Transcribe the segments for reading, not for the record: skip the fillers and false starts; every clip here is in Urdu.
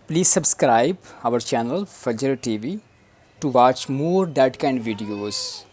Please subscribe our channel Fajr TV to watch more that kind videos.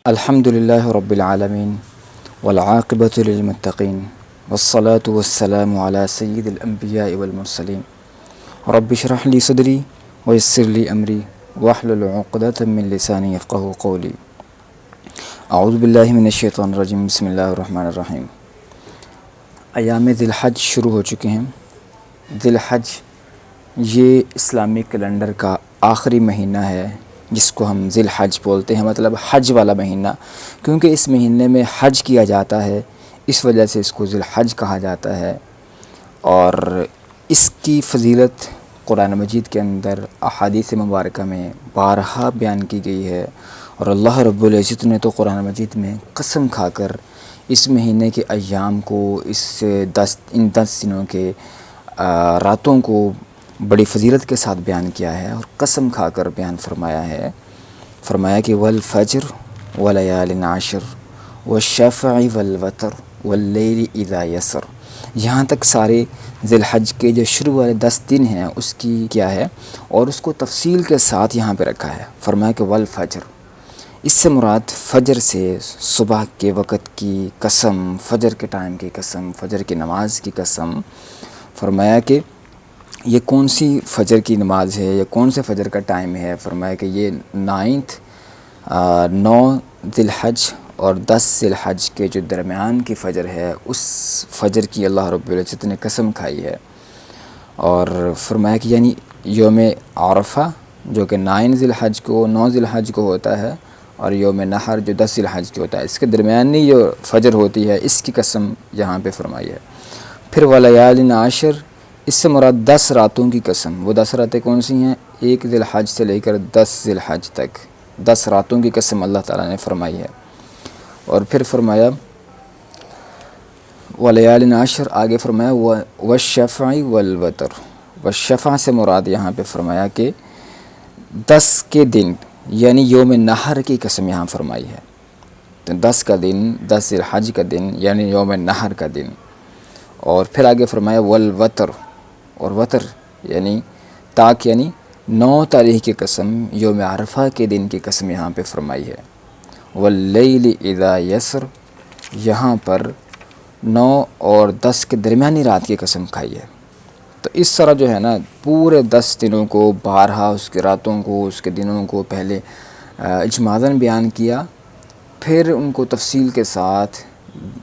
الحمدللہ رب العالمین والعاقبۃ للمتقین والصلاة والسلام علی سید الانبیاء والمرسلین رب اشرح لی صدری ویسر لی امری واحلل عقدۃ من لسانی یفقہوا قولی اعوذ باللہ من الشیطان الرجیم بسم اللہ الرحمن الرحیم۔ ایام ذی الحج شروع ہو چکے ہیں۔ ذی الحج یہ اسلامی کیلنڈر کا آخری مہینہ ہے جس کو ہم ذی الحج بولتے ہیں، مطلب حج والا مہینہ، کیونکہ اس مہینے میں حج کیا جاتا ہے، اس وجہ سے اس کو ذی الحج کہا جاتا ہے۔ اور اس کی فضیلت قرآن مجید کے اندر احادیث مبارکہ میں بارہا بیان کی گئی ہے، اور اللہ رب العزت نے تو قرآن مجید میں قسم کھا کر اس مہینے کے ایام کو، ان 10 دنوں کے راتوں کو بڑی فضیلت کے ساتھ بیان کیا ہے، اور قسم کھا کر بیان فرمایا کہ والفجر ولیال عشر والشفع والوتر واللیل اذا یسر، یہاں تک سارے ذی الحج کے جو شروع والے 10 دن ہیں اس کی کیا ہے، اور اس کو تفصیل کے ساتھ یہاں پہ رکھا ہے۔ فرمایا کہ والفجر، اس سے مراد فجر سے صبح کے وقت کی قسم، فجر کے ٹائم کی قسم، فجر کی نماز کی قسم۔ فرمایا کہ یہ کون سی فجر کی نماز ہے یا کون سے فجر کا ٹائم ہے؟ فرمایا کہ یہ 9 ذی الحج اور 10 ذی الحج کے جو درمیان کی فجر ہے، اس فجر کی اللہ رب العزت نے قسم کھائی ہے۔ اور فرمایا کہ یعنی یوم عرفہ جو کہ 9 ذی الحج کو ہوتا ہے، اور یوم نحر جو 10 ذی الحج کو ہوتا ہے، اس کے درمیانی جو فجر ہوتی ہے اس کی قسم یہاں پہ فرمائی ہے۔ پھر ولیال عشر، اس سے مراد 10 راتوں کی قسم۔ وہ 10 راتیں کون سی ہیں؟ 1 ذی الحج سے لے کر 10 ذی الحج تک 10 راتوں کی قسم اللہ تعالیٰ نے فرمائی ہے۔ اور پھر فرمایا ولیال عشر، آگے فرمایا والشفع والوتر، والشفع سے مراد یہاں پہ فرمایا کہ 10 کے دن یعنی یوم نحر کی قسم یہاں فرمائی ہے۔ تو 10 کا دن، 10 ذی الحج کا دن یعنی یوم نحر کا دن۔ اور پھر آگے فرمایا والوتر، اور وتر یعنی تاک یعنی 9 تاریخ کی قسم، یوم عرفہ کے دن کی قسم یہاں پہ فرمائی ہے۔ واللیل اذا یسر، یہاں پر 9 اور 10 کے درمیانی رات کی قسم کھائی ہے۔ تو اس طرح جو ہے نا پورے 10 دنوں کو، بارہا اس کے راتوں کو، اس کے دنوں کو پہلے اجمالاً بیان کیا، پھر ان کو تفصیل کے ساتھ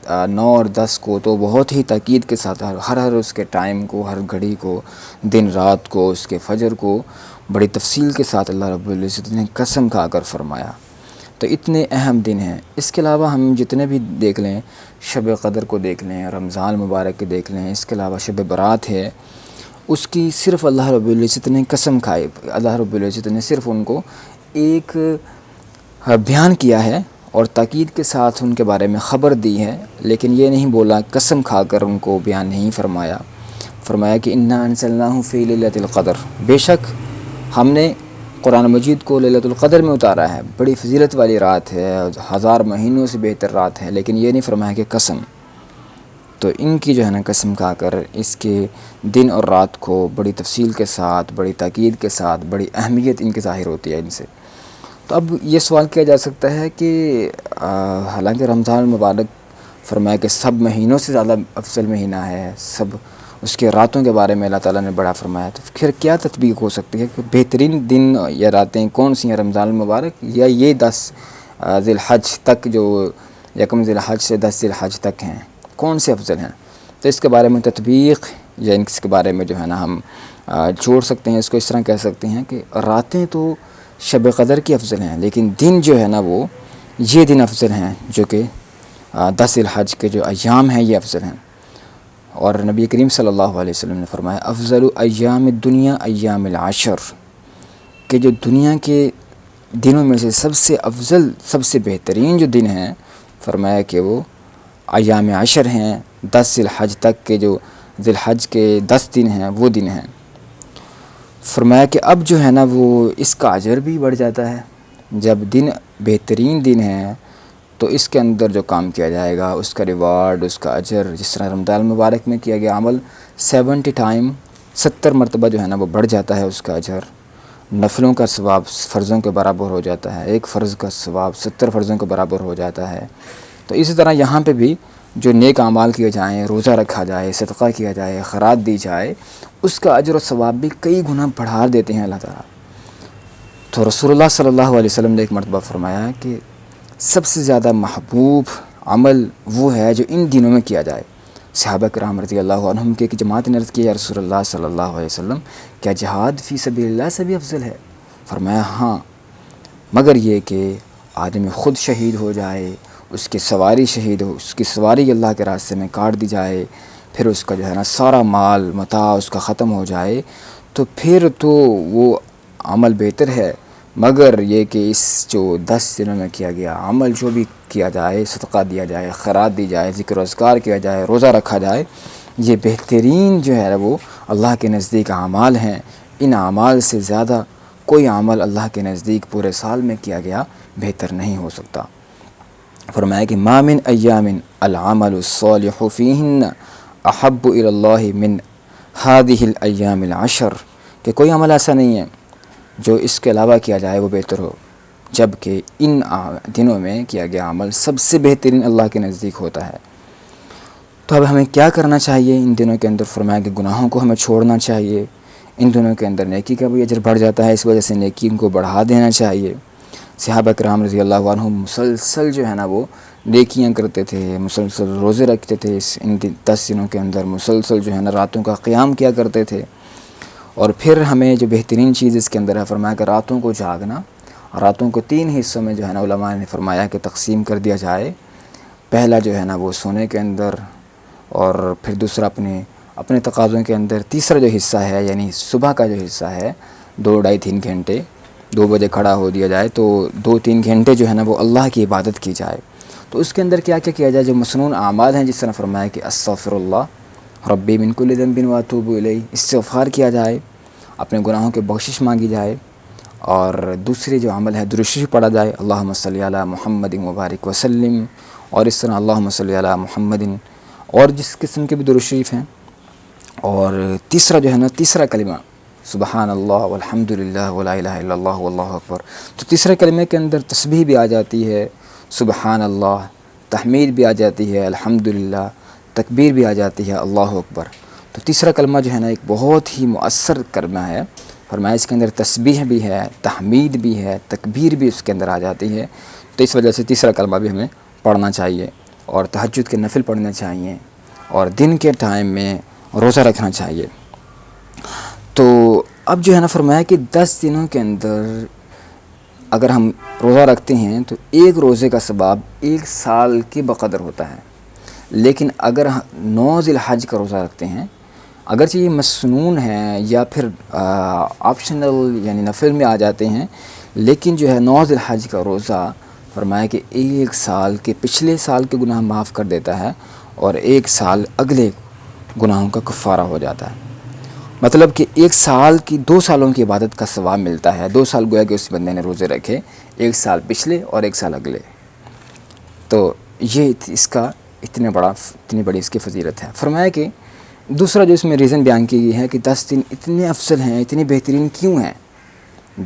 9 اور 10 کو تو بہت ہی تاکید کے ساتھ ہر اس کے ٹائم کو، ہر گھڑی کو، دن رات کو، اس کے فجر کو بڑی تفصیل کے ساتھ اللہ رب العزت نے قسم کھا کر فرمایا۔ تو اتنے اہم دن ہیں۔ اس کے علاوہ ہم جتنے بھی دیکھ لیں، شب قدر کو دیکھ لیں، رمضان مبارک کے دیکھ لیں، اس کے علاوہ شب برات ہے، اس کی صرف اللہ رب العزت نے قسم کھائی، اللہ رب العزت نے صرف ان کو ایک بیان کیا ہے اور تاکید کے ساتھ ان کے بارے میں خبر دی ہے، لیکن یہ نہیں بولا، قسم کھا کر ان کو بیان نہیں فرمایا۔ فرمایا کہ انا انزلناہ فی لیلۃ القدر، بے شک ہم نے قرآن مجید کو لیلۃ القدر میں اتارا ہے، بڑی فضیلت والی رات ہے، 1000 مہینوں سے بہتر رات ہے، لیکن یہ نہیں فرمایا کہ قسم۔ تو ان کی جو ہے نا قسم کھا کر اس کے دن اور رات کو بڑی تفصیل کے ساتھ، بڑی تاکید کے ساتھ، بڑی اہمیت ان کی ظاہر ہوتی ہے ان سے۔ تو اب یہ سوال کیا جا سکتا ہے کہ حالانکہ رمضان المبارک فرمایا کہ سب مہینوں سے زیادہ افضل مہینہ ہے، سب اس کے راتوں کے بارے میں اللہ تعالیٰ نے بڑا فرمایا، تو پھر کیا تطبیق ہو سکتی ہے کہ بہترین دن یا راتیں کون سی ہیں رمضان المبارک، یا یہ 10 ذی الحج تک جو 1 ذی الحج سے 10 ذی الحج تک ہیں، کون سے افضل ہیں؟ تو اس کے بارے میں تطبیق یا اس کے بارے میں جو ہے نا ہم جوڑ سکتے ہیں، اس کو اس طرح کہہ سکتے ہیں کہ راتیں تو شب قدر کی افضل ہیں، لیکن دن جو ہے نا وہ یہ دن افضل ہیں جو کہ 10 ذی الحج کے جو ایام ہیں یہ افضل ہیں۔ اور نبی کریم صلی اللہ علیہ وسلم نے فرمایا افضل ایام الدنیا ایام العشر، کہ جو دنیا کے دنوں میں سے سب سے افضل، سب سے بہترین جو دن ہیں، فرمایا کہ وہ ایام عشر ہیں، 10 ذی الحج تک کے جو ذی الحج کے 10 دن ہیں وہ دن ہیں۔ فرمایا کہ اب جو ہے نا وہ اس کا اجر بھی بڑھ جاتا ہے، جب دن بہترین دن ہے تو اس کے اندر جو کام کیا جائے گا اس کا ریوارڈ، اس کا اجر، جس طرح رمضان المبارک میں کیا گیا عمل 70 ٹائم 70 مرتبہ جو ہے نا وہ بڑھ جاتا ہے اس کا اجر. نفلوں کا ثواب فرضوں کے برابر ہو جاتا ہے. ایک فرض کا ثواب 70 فرضوں کے برابر ہو جاتا ہے. تو اسی طرح یہاں پہ بھی جو نیک اعمال کیے جائیں، روزہ رکھا جائے، صدقہ کیا جائے، خیرات دی جائے، اس کا اجر و ثواب بھی کئی گنا بڑھا دیتے ہیں اللہ تعالیٰ. تو رسول اللہ صلی اللہ علیہ وسلم نے ایک مرتبہ فرمایا کہ سب سے زیادہ محبوب عمل وہ ہے جو ان دنوں میں کیا جائے. صحابہ کرام رضی اللہ عنہم کے ایک جماعت نے عرض کیا، یا رسول اللہ صلی اللہ علیہ وسلم کیا جہاد فی سبیل اللہ سے بھی افضل ہے؟ فرمایا ہاں، مگر یہ کہ آدمی خود شہید ہو جائے، اس کی سواری شہید ہو، اس کی سواری اللہ کے راستے میں کاٹ دی جائے، پھر اس کا جو ہے نا سارا مال متاع اس کا ختم ہو جائے، تو پھر تو وہ عمل بہتر ہے. مگر یہ کہ اس جو 10 دنوں میں کیا گیا عمل جو بھی کیا جائے، صدقہ دیا جائے، خیرات دی جائے، ذکر و اذکار کیا جائے، روزہ رکھا جائے، یہ بہترین جو ہے وہ اللہ کے نزدیک اعمال ہیں. ان اعمال سے زیادہ کوئی عمل اللہ کے نزدیک پورے سال میں کیا گیا بہتر نہیں ہو سکتا. فرمایا کہ ما من ایام العمل الصالح فیہن احب الی اللہ من هذه الایام العشر، کہ کوئی عمل ایسا نہیں ہے جو اس کے علاوہ کیا جائے وہ بہتر ہو، جبکہ ان دنوں میں کیا گیا عمل سب سے بہترین اللہ کے نزدیک ہوتا ہے. تو اب ہمیں کیا کرنا چاہیے ان دنوں کے اندر؟ فرمایا کہ گناہوں کو ہمیں چھوڑنا چاہیے. ان دنوں کے اندر نیکی کا بھی اجر بڑھ جاتا ہے، اس وجہ سے نیکی کو بڑھا دینا چاہیے. صحابہ کرام رضی اللہ عنہم مسلسل جو ہے نا وہ نیکیاں کرتے تھے، مسلسل روزے رکھتے تھے. ان 10 دنوں کے اندر مسلسل جو ہے نا راتوں کا قیام کیا کرتے تھے. اور پھر ہمیں جو بہترین چیز اس کے اندر ہے، فرمایا کہ راتوں کو جاگنا. راتوں کو 3 حصوں میں جو ہے نا علماء نے فرمایا کہ تقسیم کر دیا جائے. پہلا جو ہے نا وہ سونے کے اندر، اور پھر دوسرا اپنے تقاضوں کے اندر. تیسرا جو حصہ ہے یعنی صبح کا جو حصہ ہے 2 ڈھائی 3 گھنٹے، 2 بجے کھڑا ہو دیا جائے تو 2-3 گھنٹے جو ہے نا وہ اللہ کی عبادت کی جائے. تو اس کے اندر کیا کیا جائے؟ جو مسنون اعمال ہیں، جس طرح فرمایا کہ استغفر اللہ ربی من کل ذنب واتوب الیہ، استغفار کیا جائے، اپنے گناہوں کے بخشش مانگی جائے. اور دوسری جو عمل ہے درود شریف پڑھا جائے، اللہم صلی علی محمد مبارک وسلم، اور اس طرح اللہم صلی علی محمد، اور جس قسم کے بھی درود شریف ہیں. اور تیسرا جو ہے نا تیسرا کلمہ سبحان اللہ والحمد للہ ولا الہ الا اللہ واللہ اکبر. تو تیسرے کلمے کے اندر تسبیح بھی آ جاتی ہے، سبحان اللہ، تحمید بھی آ جاتی ہے، الحمد للہ، تکبیر بھی آ جاتی ہے، اللہ اکبر. تو تیسرا کلمہ جو ہے نا ایک بہت ہی مؤثر کلمہ ہے. فرمایا اس کے اندر تسبیح بھی ہے، تحمید بھی ہے، تکبیر بھی اس کے اندر آ جاتی ہے. تو اس وجہ سے تیسرا کلمہ بھی ہمیں پڑھنا چاہیے، اور تہجد کے نفل پڑھنے چاہیے، اور دن کے ٹائم میں روزہ رکھنا چاہیے. تو اب جو ہے نا فرمایا کہ 10 دنوں کے اندر اگر ہم روزہ رکھتے ہیں تو ایک روزے کا ثواب 1 سال کے بقدر ہوتا ہے. لیکن اگر 9 ذی الحج کا روزہ رکھتے ہیں، اگرچہ یہ مسنون ہے یا پھر آپشنل یعنی نفل میں آ جاتے ہیں، لیکن جو ہے 9 ذی الحج کا روزہ فرمایا کہ 1 سال کے پچھلے سال کے گناہ معاف کر دیتا ہے، اور 1 سال اگلے گناہوں کا کفارہ ہو جاتا ہے. مطلب کہ 1 سال کی 2 سالوں کی عبادت کا ثواب ملتا ہے. 2 سال گویا کہ اس بندے نے روزے رکھے، 1 سال پچھلے اور 1 سال اگلے. تو یہ اس کا اتنی بڑی اس کی فضیلت ہے. فرمایا کہ دوسرا جو اس میں ریزن بیان کی گئی ہے کہ 10 دن اتنے افضل ہیں، اتنے بہترین کیوں ہیں؟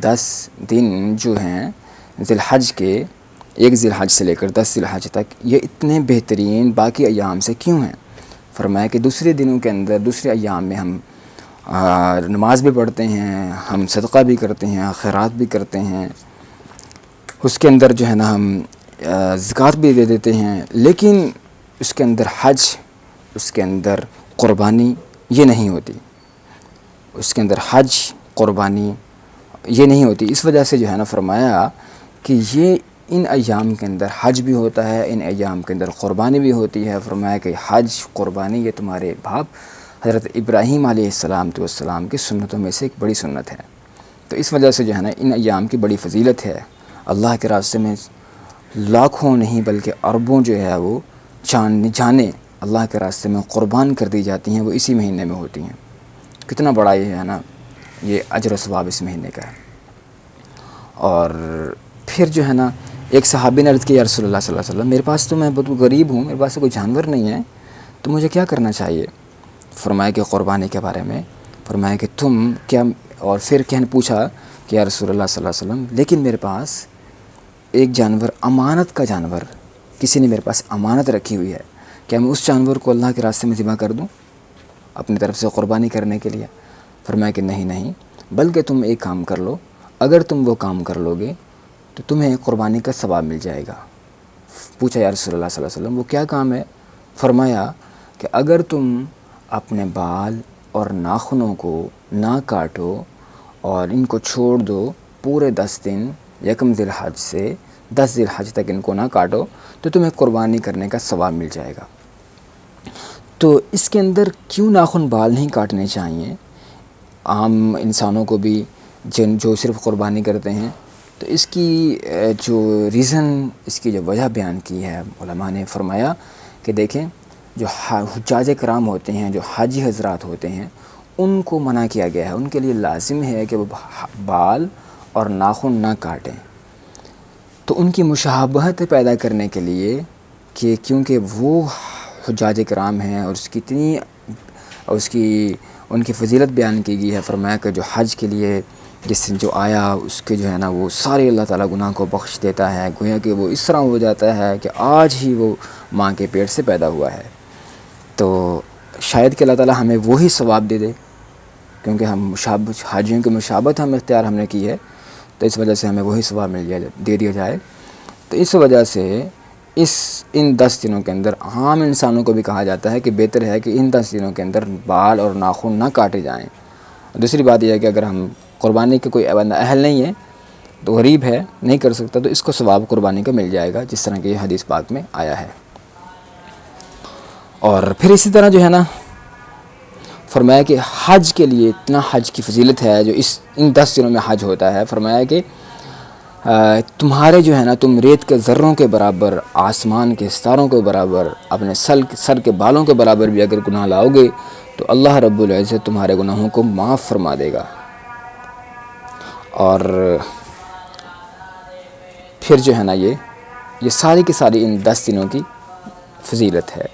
10 دن جو ہیں ذی الحج کے، 1 ذی الحج سے لے کر 10 ذی الحج تک، یہ اتنے بہترین باقی ایام سے کیوں ہیں؟ فرمایا کہ دوسرے دنوں کے اندر، دوسرے ایام میں ہم نماز بھی پڑھتے ہیں، ہم صدقہ بھی کرتے ہیں، خیرات بھی کرتے ہیں، اس کے اندر جو ہے نا ہم زکوٰۃ بھی دے دیتے ہیں. لیکن اس کے اندر حج، اس کے اندر قربانی یہ نہیں ہوتی. اس کے اندر حج قربانی یہ نہیں ہوتی. اس وجہ سے جو ہے نا فرمایا کہ یہ ان ایام کے اندر حج بھی ہوتا ہے، ان ایام کے اندر قربانی بھی ہوتی ہے. فرمایا کہ حج قربانی یہ تمہارے باپ حضرت ابراہیم علیہ السلام کی سنتوں میں سے ایک بڑی سنت ہے. تو اس وجہ سے جو ہے نا ان ایام کی بڑی فضیلت ہے. اللہ کے راستے میں لاکھوں نہیں بلکہ اربوں جو ہے وہ جانیں اللہ کے راستے میں قربان کر دی جاتی ہیں، وہ اسی مہینے میں ہوتی ہیں. کتنا بڑا یہ ہے نا یہ اجر و ثواب اس مہینے کا ہے. اور پھر جو ہے نا ایک صحابی نے عرض کی، یا رسول اللہ صلی اللہ علیہ وسلم، میرے پاس تو میں بہت غریب ہوں، میرے پاس کوئی جانور نہیں ہے، تو مجھے کیا کرنا چاہیے؟ فرمایا کہ قربانی کے بارے میں فرمایا کہ تم کیا، اور پھر کہنے پوچھا کہ یا رسول اللہ صلی اللہ علیہ وسلم لیکن میرے پاس ایک جانور، امانت کا جانور، کسی نے میرے پاس امانت رکھی ہوئی ہے، کیا میں اس جانور کو اللہ کے راستے میں ذبح کر دوں اپنی طرف سے قربانی کرنے کے لیے؟ فرمایا کہ نہیں، بلکہ تم ایک کام کر لو، اگر تم وہ کام کر لو گے تو تمہیں قربانی کا ثواب مل جائے گا۔ پوچھا یا رسول اللہ صلی اللہ علیہ وسلم وہ کیا کام ہے؟ فرمایا کہ اگر تم اپنے بال اور ناخنوں کو نہ کاٹو اور ان کو چھوڑ دو پورے 10 دن، یکم ذی الحج سے 10 ذی الحج تک ان کو نہ کاٹو تو تمہیں قربانی کرنے کا ثواب مل جائے گا۔ تو اس کے اندر کیوں ناخن بال نہیں کاٹنے چاہیے عام انسانوں کو بھی جو صرف قربانی کرتے ہیں؟ تو اس کی جو ریزن، اس کی جو وجہ بیان کی ہے علماء نے، فرمایا کہ دیکھیں جو حجاج کرام ہوتے ہیں، جو حاجی حضرات ہوتے ہیں، ان کو منع کیا گیا ہے، ان کے لیے لازم ہے کہ وہ بال اور ناخن نہ کاٹیں۔ تو ان کی مشابہت پیدا کرنے کے لیے کہ کیونکہ وہ حجاج کرام ہیں اور ان کی فضیلت بیان کی گئی ہے، فرمایا کہ جو حج کے لیے جو آیا اس کے جو ہے نا وہ سارے اللہ تعالیٰ گناہ کو بخش دیتا ہے، گویا کہ وہ اس طرح ہو جاتا ہے کہ آج ہی وہ ماں کے پیٹ سے پیدا ہوا ہے۔ تو شاید کہ اللہ تعالیٰ ہمیں وہی ثواب دے دے، کیونکہ ہم حاجیوں کی مشابہت اختیار ہم نے کی ہے، تو اس وجہ سے ہمیں وہی ثواب دے دیا جائے۔ تو اس وجہ سے ان 10 دنوں کے اندر عام انسانوں کو بھی کہا جاتا ہے کہ بہتر ہے کہ ان 10 دنوں کے اندر بال اور ناخن نہ کاٹے جائیں۔ دوسری بات یہ ہے کہ اگر ہم قربانی کے کوئی بندہ اہل نہیں ہے، تو غریب ہے، نہیں کر سکتا، تو اس کو ثواب قربانی کا مل جائے گا، جس طرح کہ یہ حدیث پاک میں آیا ہے۔ اور پھر اسی طرح جو ہے نا فرمایا کہ حج کے لیے اتنا حج کی فضیلت ہے جو ان 10 دنوں میں حج ہوتا ہے۔ فرمایا کہ تمہارے جو ہے نا تم ریت کے ذروں کے برابر، آسمان کے ستاروں کے برابر، اپنے سر کے بالوں کے برابر بھی اگر گناہ لاؤ گے تو اللہ رب العزت تمہارے گناہوں کو معاف فرما دے گا۔ اور پھر جو ہے نا یہ ساری کی ساری ان 10 دنوں کی فضیلت ہے۔